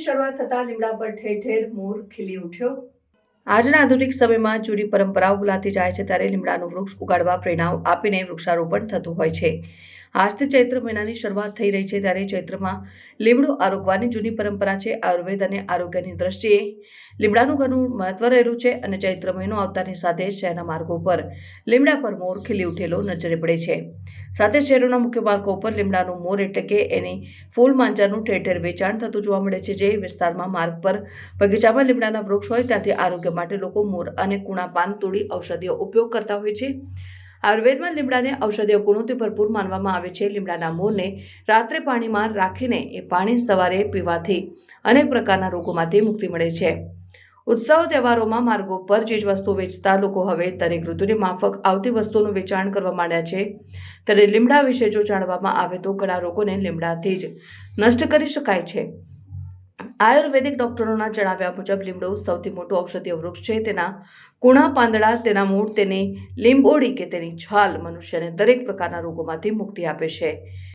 શરૂઆત થતાં લીમડા પર ઠેર ઠેર મોર ખીલી ઉઠ્યો। આજના આધુનિક સમયમાં જૂની પરંપરાઓ ભૂલાતી જાય છે ત્યારે લીમડાનું વૃક્ષ ઉગાડવા પ્રેરણા આપીને વૃક્ષારોપણ થતું હોય છે। આજથી ચૈત્ર મહિનાની શરૂઆત થઈ રહી છે ત્યારે ચૈત્રમાં લીમડું આરોગવાની જૂની પરંપરા છે। આયુર્વેદ અને આરોગ્યની દ્રષ્ટિએ લીમડાનું ઘણું મહત્વ રહેલું છે અને ચૈત્ર મહિનો આવતાની સાથે શહેરના માર્ગો પર લીમડા પર મોર ખીલી ઉઠેલો નજરે પડે છે। સાથે શહેરોના મુખ્ય માર્ગો પર લીમડાનું મોર એટલે કે એની ફૂલ માંજાનું ઠેર ઠેર વેચાણ થતું જોવા મળે છે। જે વિસ્તારમાં માર્ગ પર બગીચામાં લીમડાના વૃક્ષ હોય ત્યાંથી આરોગ્ય માટે લોકો મોર અને કુણા પાન તોડી ઔષધીય ઉપયોગ કરતા હોય છે। આયુર્વેદમાં લીમડાને ઔષધીય ગુણોથી ભરપૂર માનવામાં આવે છે। લીમડાના મોરને રાત્રે પાણીમાં રાખીને એ પાણી સવારે પીવાથી અનેક પ્રકારના રોગોમાંથી મુક્તિ મળે છે। ઉત્સવ તહેવારોમાં માર્ગો પર ચીજવસ્તુઓ વેચતા લોકો હવે દરેક ઋતુની માફક આવતી વસ્તુઓનું વેચાણ કરવા માંડ્યા છે। ત્યારે લીમડા વિશે જો જાણવામાં આવે તો ઘણા રોગોને લીમડાથી જ નષ્ટ કરી શકાય છે। આયુર્વેદિક ડોક્ટરોના જણાવ્યા મુજબ લીમડો સૌથી મોટું ઔષધીય વૃક્ષ છે। તેના કુણા પાંદડા, તેના મૂળ, તેની લીંબોળી કે તેની છાલ મનુષ્યને દરેક પ્રકારના રોગોમાંથી મુક્તિ આપે છે।